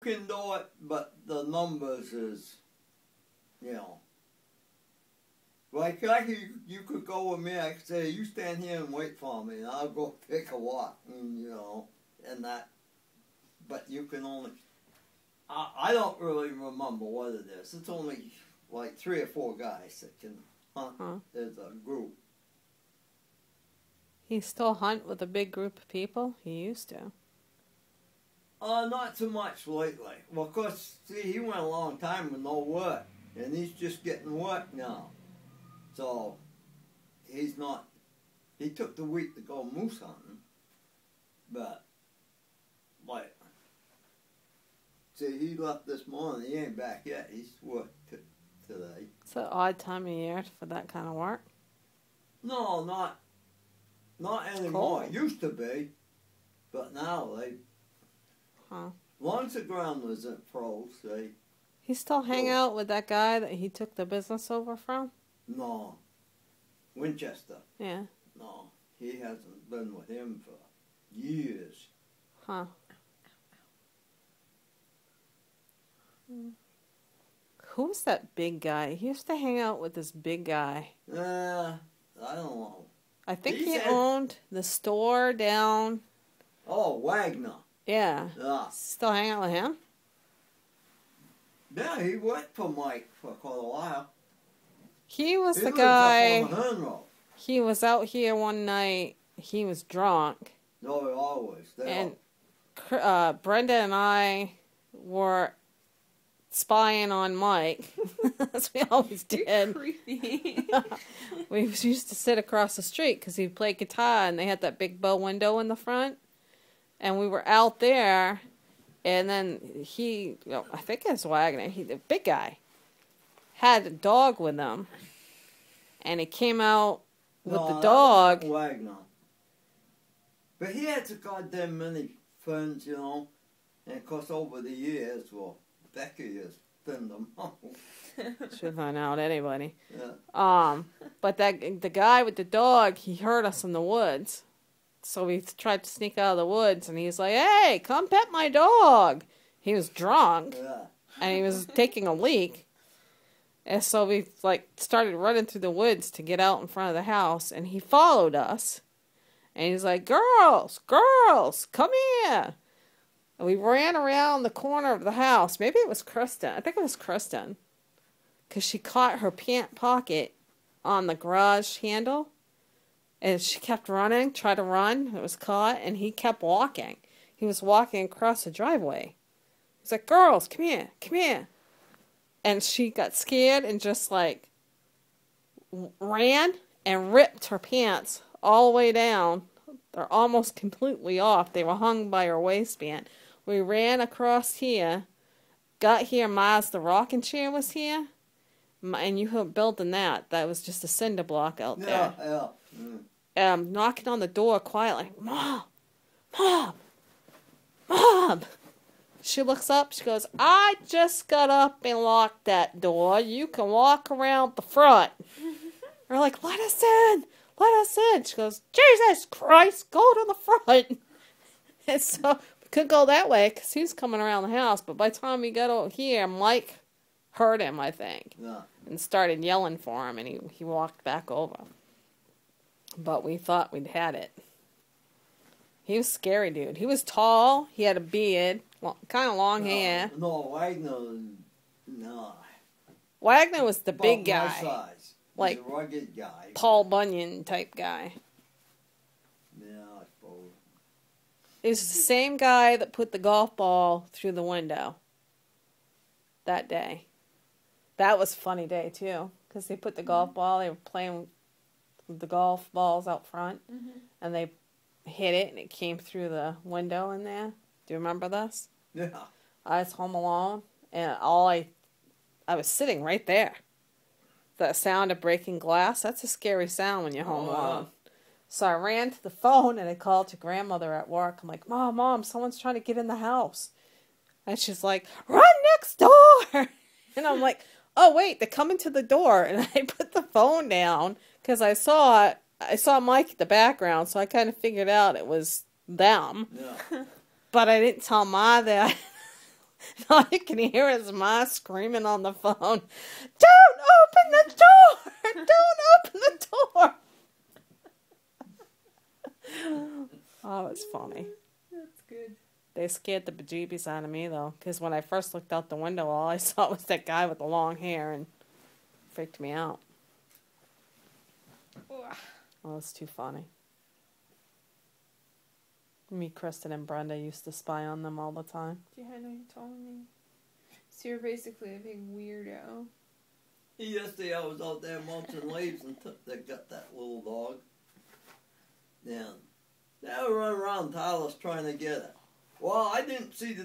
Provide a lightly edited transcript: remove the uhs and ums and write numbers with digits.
can do it, but the numbers is, you know. Like you could go with me. I could say, you stand here and wait for me, and I'll go take a walk, and, you know, and that. But you can only. I don't really remember what it is. It's only like 3 or 4 guys that can hunt as a group. He still hunt with a big group of people? He used to. Not too much lately. Well, of course, see, he went a long time with no work, and he's just getting work now. So, he's not. He took the week to go moose hunting, but, like, see, he left this morning. He ain't back yet. He's worked today. It's an odd time of year for that kind of work. No, not anymore. It used to be, but now they. Long as the ground wasn't froze, they. He still hang out with that guy that he took the business over from? No. Winchester. Yeah. No, he hasn't been with him for years. Huh. Who's that big guy? He used to hang out with this big guy. I don't know. I think he owned the store down. Oh, Wagner. Yeah. Yeah. Still hang out with him? Yeah, he worked for Mike for quite a while. He was the lives guy. up on the Hearn Road. He was out here one night. He was drunk. No, always. And Brenda and I were spying on Mike, as we always did. You're creepy. We used to sit across the street because he played guitar, and they had that big bow window in the front. And we were out there, and then he, I think it's Wagner, the big guy, had a dog with him, and he came out with the dog. That wasn't Wagner. But he had so goddamn many friends, you know, and of course over the years, well, Becky has thinned them out. Should find out anybody. Yeah. But the guy with the dog, he heard us in the woods. So we tried to sneak out of the woods, and he's like, "Hey, come pet my dog." He was drunk, and he was taking a leak. And so we started running through the woods to get out in front of the house, and he followed us. And he's like, "Girls, girls, come here." And we ran around the corner of the house. Maybe it was Kristen. I think it was Kristen. Because she caught her pant pocket on the garage handle. And she kept running, tried to run. It was caught, and he kept walking. He was walking across the driveway. He's like, "Girls, come here, come here." And she got scared and just ran and ripped her pants all the way down. They're almost completely off. They were hung by her waistband. We ran across here, got here. Maz, the rocking chair was here, and you were building that. That was just a cinder block out there. Yeah. Knocking on the door quietly. "Mom! Mom! Mom!" She looks up. She goes, "I just got up and locked that door. You can walk around the front." We're like, "Let us in. Let us in." She goes, "Jesus Christ, go to the front." And so we couldn't go that way because he was coming around the house. But by the time we got over here, Mike heard him, I think, and started yelling for him, and he walked back over. But we thought we'd had it. He was a scary dude. He was tall. He had a beard, kind of long hair. No, Wagner, no. Wagner was the big guy. My size. Like He's a rugged guy. Paul Bunyan type guy. Yeah, I suppose. It was the same guy that put the golf ball through the window that day. That was a funny day, too. Because they put the golf ball, they were playing with the golf balls out front. And they hit it, and it came through the window in there. Do you remember this? Yeah. I was home alone, and I was sitting right there. The sound of breaking glass, that's a scary sound when you're home alone. So I ran to the phone, and I called to grandmother at work. I'm like, Mom, someone's trying to get in the house. And she's like, "Run next door." And I'm like, "Oh, wait, they're coming to the door." And I put the phone down because I saw Mike in the background, so I kind of figured out it was them. Yeah. But I didn't tell Ma that All you can hear is Ma screaming on the phone, "Don't open the door! Don't open the door!" Oh, it's funny. That's good. They scared the bejeebies out of me, though, because when I first looked out the window, all I saw was that guy with the long hair, and freaked me out. Oh, it's too funny. Me, Kristen, and Brenda used to spy on them all the time. Yeah, I know you told me. So you're basically a big weirdo. Yesterday I was out there mulching leaves and they got that little dog. Yeah. They were running around Tyler's trying to get it. Well, I didn't see the